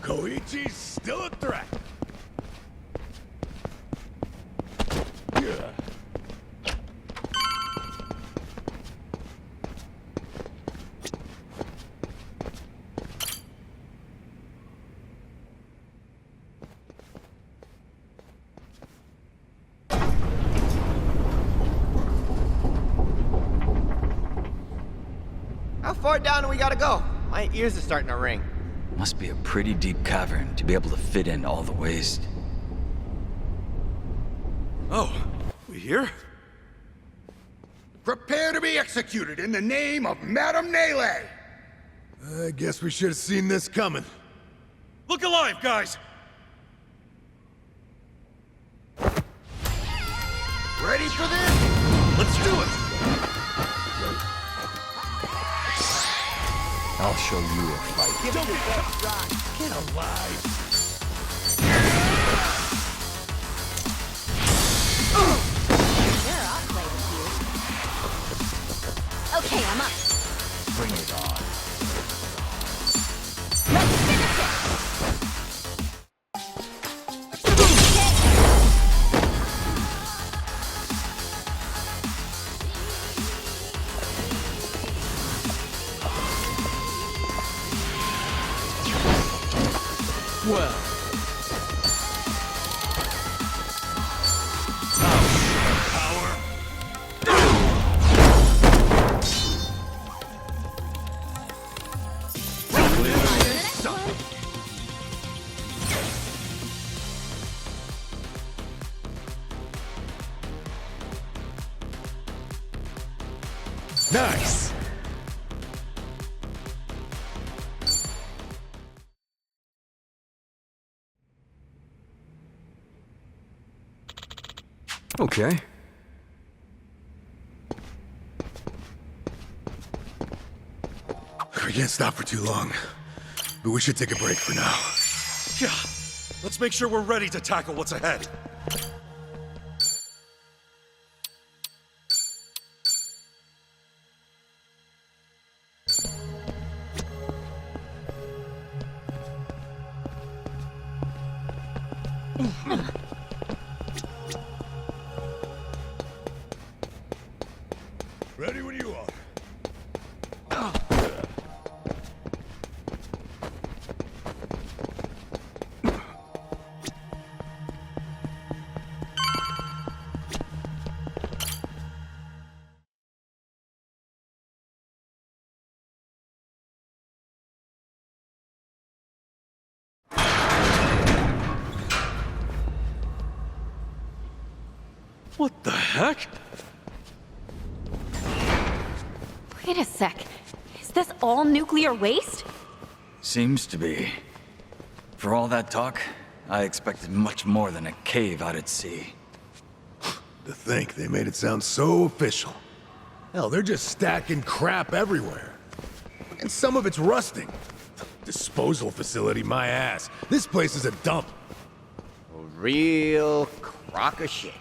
Koichi's still a threat. Yeah. How far down do we gotta go? My ears are starting to ring. Must be a pretty deep cavern to be able to fit in all the waste. Oh, we here? Prepare to be executed in the name of Madame Neyle! I guess we should have seen this coming. Look alive, guys! Ready for this? Let's do it! I'll show you a fight. Don't get alive! Sure, I'll play with you. Okay, I'm up. Bring it on. Let's finish it! Well. Power. Nice! Okay. We can't stop for too long, but we should take a break for now. Yeah. Let's make sure we're ready to tackle what's ahead. Ready when you are. What the heck? Wait a sec. Is this all nuclear waste? Seems to be. For all that talk, I expected much more than a cave out at sea. To think they made it sound so official. Hell, they're just stacking crap everywhere. And some of it's rusting. Disposal facility, my ass. This place is a dump. A real crock of shit.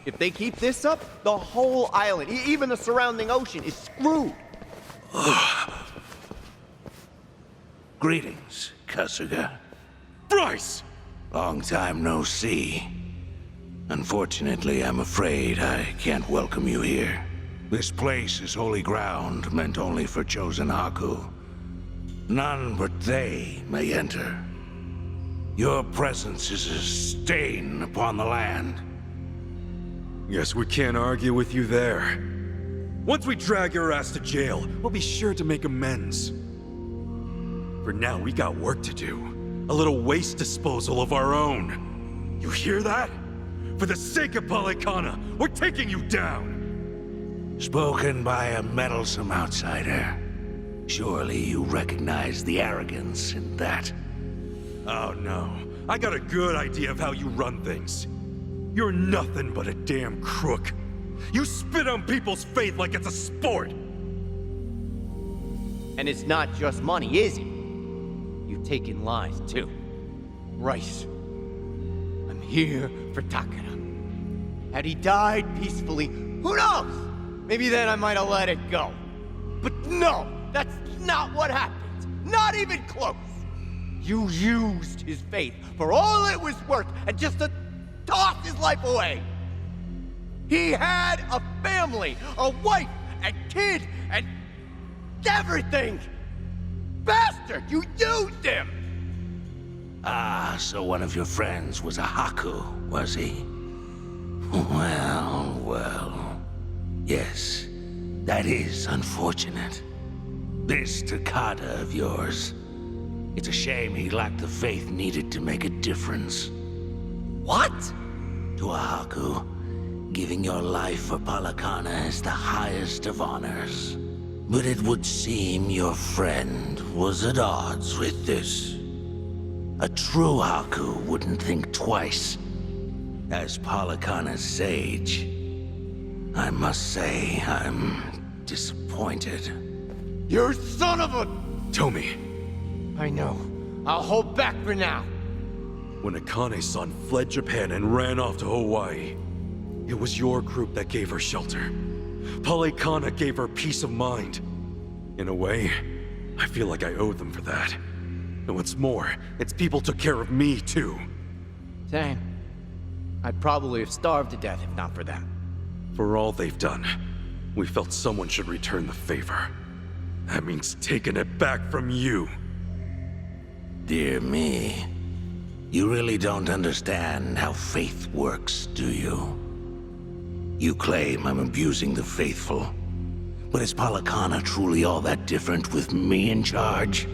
If they keep this up, the whole island, even the surrounding ocean, is screwed. Greetings, Kasuga. Bryce! Long time no see. Unfortunately, I'm afraid I can't welcome you here. This place is holy ground meant only for chosen Haku. None but they may enter. Your presence is a stain upon the land. Guess we can't argue with you there. Once we drag your ass to jail, we'll be sure to make amends. For now, we got work to do. A little waste disposal of our own. You hear that? For the sake of Polycana, we're taking you down! Spoken by a meddlesome outsider. Surely you recognize the arrogance in that. Oh no, I got a good idea of how you run things. You're nothing but a damn crook. You spit on people's faith like it's a sport! And it's not just money, is it? You've taken lives, too. Rice. I'm here for Takara. Had he died peacefully, who knows? Maybe then I might have let it go. But no, that's not what happened. Not even close. You used his faith for all it was worth and just to toss his life away. He had a family, a wife, and kid, and everything. Bastard, you used him! Ah, so one of your friends was a Haku, was he? Well, well. Yes, that is unfortunate. This Takada of yours. It's a shame he lacked the faith needed to make a difference. What? To a Haku, giving your life for Palakana is the highest of honors. But it would seem your friend was at odds with this. A true Haku wouldn't think twice. As Palakana's sage, I must say I'm disappointed. You son of a... Tomi, I know. I'll hold back for now. when Akane's son fled Japan and ran off to Hawaii, it was your group that gave her shelter. Palekana gave her peace of mind. In a way, I feel like I owe them for that. And what's more, its people took care of me, too. Same. I'd probably have starved to death if not for them. For all they've done, we felt someone should return the favor. That means taking it back from you. Dear me. You really don't understand how faith works, do you? You claim I'm abusing the faithful. But is Palekana truly all that different with me in charge?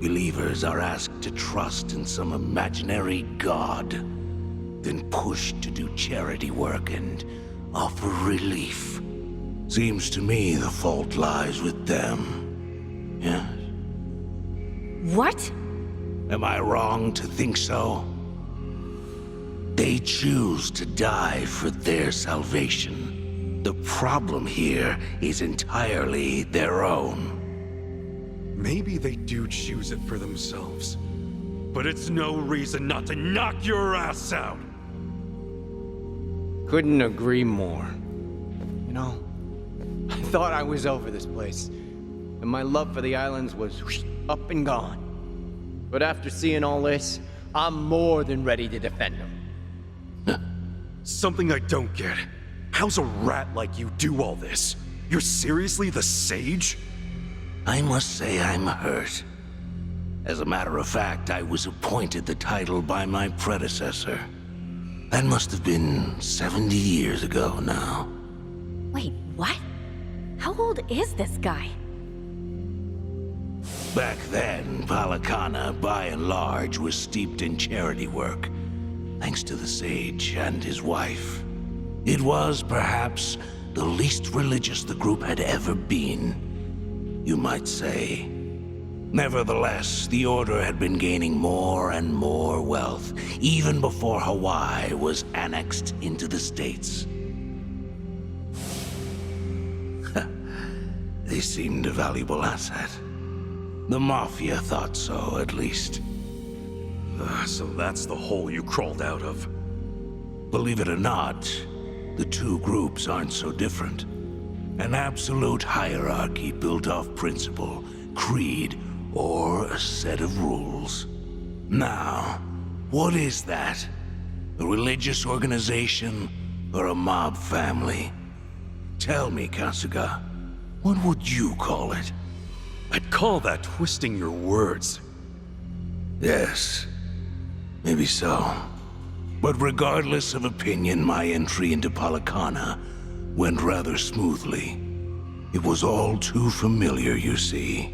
Believers are asked to trust in some imaginary god, then pushed to do charity work and offer relief. Seems to me the fault lies with them. Yes? What? Am I wrong to think so? They choose to die for their salvation. The problem here is entirely their own. Maybe they do choose it for themselves. But it's no reason not to knock your ass out! Couldn't agree more. You know, I thought I was over this place, and my love for the islands was up and gone. But after seeing all this, I'm more than ready to defend them. Something I don't get. How's a rat like you do all this? You're seriously the sage? I must say I'm hurt. As a matter of fact, I was appointed the title by my predecessor. That must have been 70 years ago now. Wait, what? How old is this guy? Back then, Palekana, by and large, was steeped in charity work, thanks to the sage and his wife. It was, perhaps, the least religious the group had ever been, you might say. Nevertheless, the Order had been gaining more and more wealth, even before Hawaii was annexed into the States. They seemed a valuable asset. The Mafia thought so, at least. So that's the hole you crawled out of. Believe it or not, the two groups aren't so different. An absolute hierarchy built off principle, creed, or a set of rules. Now, what is that? A religious organization or a mob family? Tell me, Kasuga, what would you call it? I'd call that twisting your words. Yes, maybe so. But regardless of opinion, my entry into Palekana went rather smoothly. It was all too familiar, you see.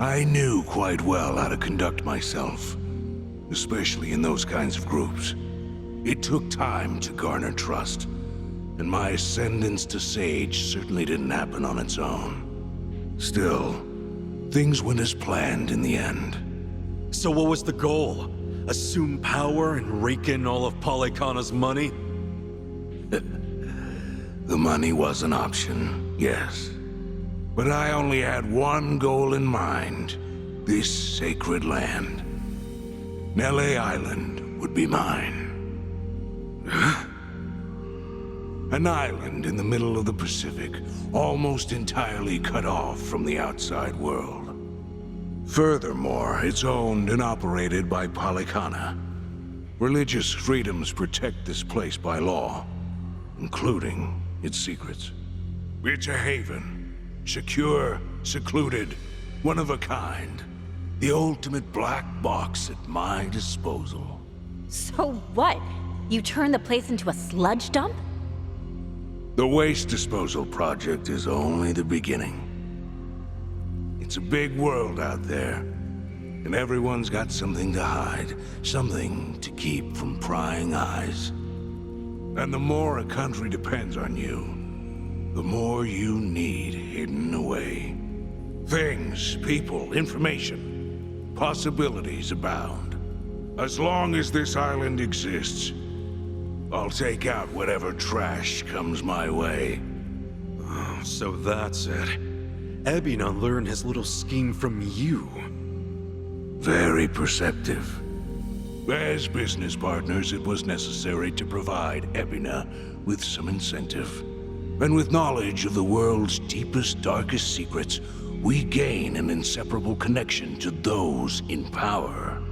I knew quite well how to conduct myself, especially in those kinds of groups. It took time to garner trust, and my ascendance to Sage certainly didn't happen on its own. Still, things went as planned in the end. So what was the goal? Assume power and rake in all of Palekana's money? The money was an option, yes. But I only had one goal in mind. This sacred land. Nele Island would be mine. An island in the middle of the Pacific, almost entirely cut off from the outside world. Furthermore, it's owned and operated by Polycana. Religious freedoms protect this place by law, including its secrets. It's a haven. Secure, secluded, one of a kind. The ultimate black box at my disposal. So what? You turned the place into a sludge dump? The waste disposal project is only the beginning. It's a big world out there, and everyone's got something to hide, something to keep from prying eyes. And the more a country depends on you, the more you need hidden away. Things, people, information, possibilities abound. As long as this island exists, I'll take out whatever trash comes my way. Oh, so that's it. Ebina learned his little scheme from you. Very perceptive. As business partners, it was necessary to provide Ebina with some incentive. And with knowledge of the world's deepest, darkest secrets, we gain an inseparable connection to those in power.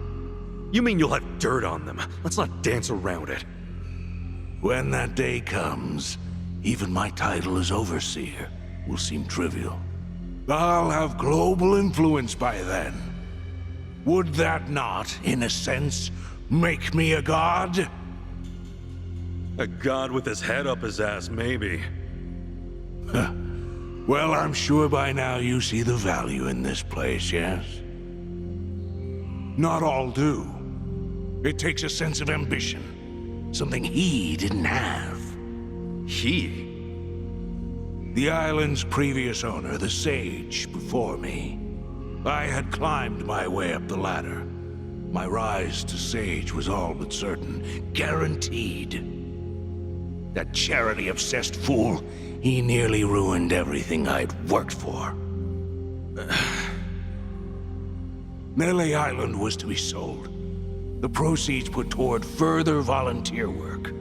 You mean you'll have dirt on them? Let's not dance around it. When that day comes, even my title as Overseer will seem trivial. I'll have global influence by then. Would that not, in a sense, make me a god? A god with his head up his ass, maybe. Well, I'm sure by now you see the value in this place, yes? Not all do. It takes a sense of ambition, something he didn't have. He? The island's previous owner, the Sage, before me. I had climbed my way up the ladder. My rise to Sage was all but certain, guaranteed. That charity-obsessed fool, he nearly ruined everything I'd worked for. Nele Island was to be sold. The proceeds put toward further volunteer work.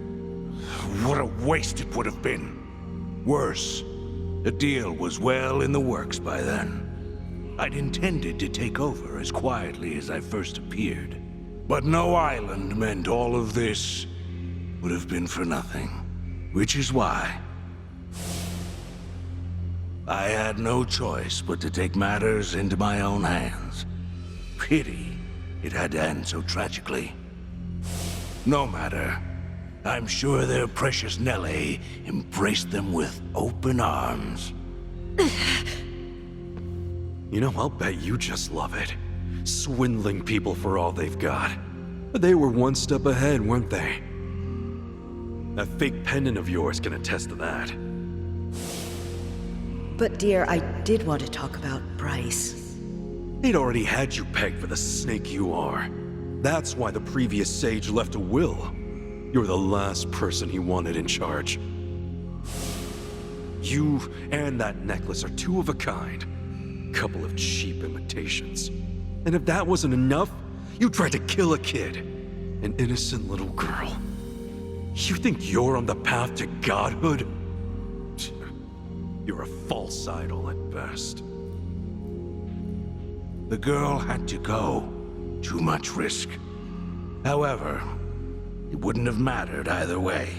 What a waste it would have been. Worse, the deal was well in the works by then. I'd intended to take over as quietly as I first appeared. But no island meant all of this would have been for nothing. Which is why I had no choice but to take matters into my own hands. Pity it had to end so tragically. No matter. I'm sure their precious Nelly embraced them with open arms. You know, I'll bet you just love it. Swindling people for all they've got. They were one step ahead, weren't they? That fake pendant of yours can attest to that. But dear, I did want to talk about Bryce. He'd already had you pegged for the snake you are. That's why the previous Sage left a will. You're the last person he wanted in charge. You and that necklace are two of a kind. Couple of cheap imitations. And if that wasn't enough, you tried to kill a kid. An innocent little girl. You think you're on the path to godhood? You're a false idol at best. The girl had to go. Too much risk. However, it wouldn't have mattered either way.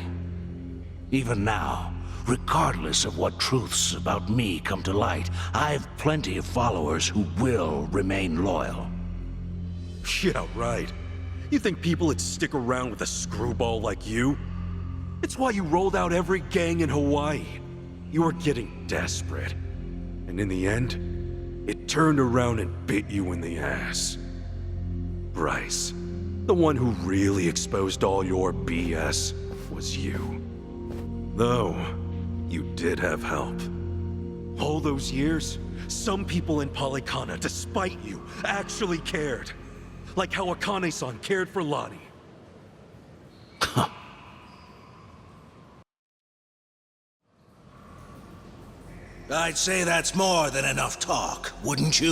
Even now, regardless of what truths about me come to light, I've plenty of followers who will remain loyal. Yeah, right. You think people would stick around with a screwball like you? It's why you rolled out every gang in Hawaii. You were getting desperate. And in the end, it turned around and bit you in the ass. Bryce, the one who really exposed all your BS, was you. Though, you did have help. All those years, some people in Polycana, despite you, actually cared. Like how Akane-san cared for Lottie. I'd say that's more than enough talk, wouldn't you?